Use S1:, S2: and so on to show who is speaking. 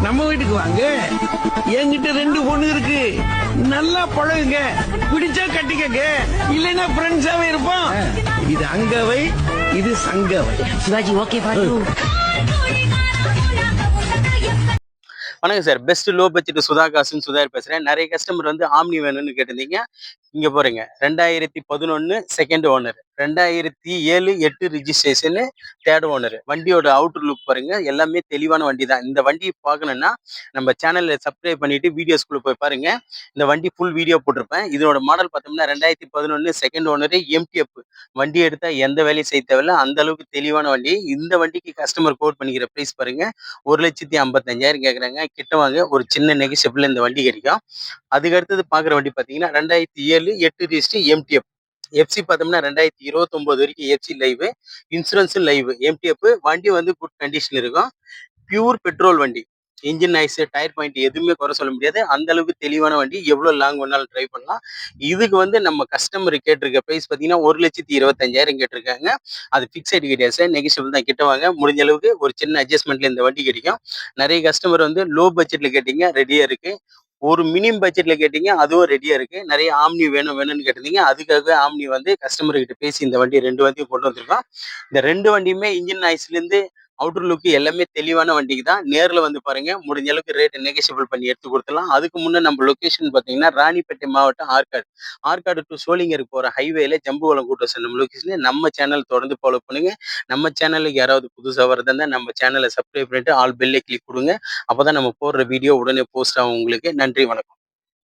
S1: நம்ம வீட்டுக்கு வாங்க. என்கிட்ட 2 பொண்ணு இருக்கு. நல்லா பழகுங்க. பிடிச்சா கட்டிக்கங்க. இல்லைன்னா ஃப்ரெண்ட்ஸாவே இருப்போம். இது அங்கவை, இது சங்கவை.
S2: சிவாஜி ஓகே பாரு.
S3: வணக்கம் சார். பெஸ்ட் லோ பட்ஜெட் சுதாகாசுன்னு சுதாகர் பேசுறேன். நிறைய கஸ்டமர் வந்து ஆம்னி வேணும்னு கேட்டிருந்தீங்க. இங்க போறீங்க 2011 செகண்ட் ஓனர், 2007 8 ரிஜிஸ்ட்ரேஷனு தேர்ட் ஓனர். வண்டியோட அவுட்டர் லுக் பாருங்க, எல்லாமே தெளிவான வண்டி தான். இந்த வண்டி பார்க்கணும்னா நம்ம சேனல்ல சப்ஸ்கிரைப் பண்ணிட்டு வீடியோஸ்குள்ள போய் பாருங்க. இந்த வண்டி ஃபுல் வீடியோ போட்டிருப்பேன். இதோட மாடல் பார்த்தோம்னா 2011 செகண்ட் ஓனர் எம்டிஎஃப். வண்டி எடுத்தா எந்த வேலையும் செய்ய தேவையில்ல, அந்த அளவுக்கு தெளிவான வண்டி. இந்த வண்டிக்கு கஸ்டமர் கோட் பண்ணிக்கிற ப்ரைஸ் பாருங்க, 1,55,000 கேட்குறாங்க. கிட்ட வாங்க, ஒரு சின்ன நெகோஷியபிள் இந்த வண்டி கிடைக்கும். அதுக்கு அடுத்தது பார்க்குற வண்டி பார்த்தீங்கன்னா 2007 8 ரிஜிஸ்ட்ரி எம்டிஎஃப். எஃப்சி பார்த்தோம்னா 2029 வரைக்கும் எஃப்சி லைவ், இன்சூரன்ஸும் லைவ். எம்டிஎஃப் வண்டி வந்து குட் கண்டிஷன் இருக்கும். பியூர் பெட்ரோல் வண்டி. இன்ஜின் நாய்ஸ், டயர் பாயிண்ட் எதுவுமே குறை சொல்ல முடியாது. அந்த அளவுக்கு தெளிவான வண்டி. எவ்வளோ லாங் வேணாலும் ட்ரை பண்ணலாம். இதுக்கு வந்து நம்ம கஸ்டமர் கேட்டிருக்க ப்ரைஸ் பார்த்தீங்கன்னா 1,25,000 கேட்டிருக்காங்க. அது ஃபிக்ஸட் கிடையாது சார், நெகோஷியபிள் தான். கிட்ட வாங்க, முடிஞ்ச அளவுக்கு ஒரு சின்ன அட்ஜஸ்ட்மெண்ட்ல இந்த வண்டி கிடைக்கும். நிறைய கஸ்டமர் வந்து லோ பட்ஜெட்ல கேட்டீங்க, ரெடியா இருக்கு. ஒரு மினிமம் பட்ஜெட்ல கேட்டீங்க, அதுவும் ரெடியா இருக்கு. நிறைய ஆம்னி வேணும்னு கேட்டிருந்தீங்க. அதுக்காக ஆம்னி வந்து கஸ்டமர் கிட்ட பேசி இந்த வண்டி 2 வண்டியும் கொண்டு வந்திருக்கோம். இந்த 2 வண்டியுமே இன்ஜின் நாய்ஸ்ல இருந்து அவுட்டர் லுக் எல்லாமே தெளிவான வண்டிக்கு தான். நேர்ல வந்து பாருங்க, முடிஞ்ச அளவுக்கு ரேட் நெகோஷியபிள் பண்ணி எடுத்து கொடுத்துலாம். அதுக்கு முன்னே நம்ம லொகேஷன் பார்த்தீங்கன்னா ராணிப்பேட்டை மாவட்டம் ஆற்காடு. ஆற்காடு டு சோளிங்கர் போற ஹைவேல ஜம்புவலம் கூட்டம் நம்ம லொகேஷன். நம்ம சேனல் தொடர்ந்து ஃபாலோ பண்ணுங்க. நம்ம சேனலுக்கு யாராவது புதுசாக வரதா நம்ம சேனலை சப்ஸ்கிரைப் பண்ணிட்டு ஆல் பெல்லை கிளிக் கொடுங்க. அப்பதான் நம்ம போடுற வீடியோ உடனே போஸ்ட் ஆகும் உங்களுக்கு. நன்றி, வணக்கம்.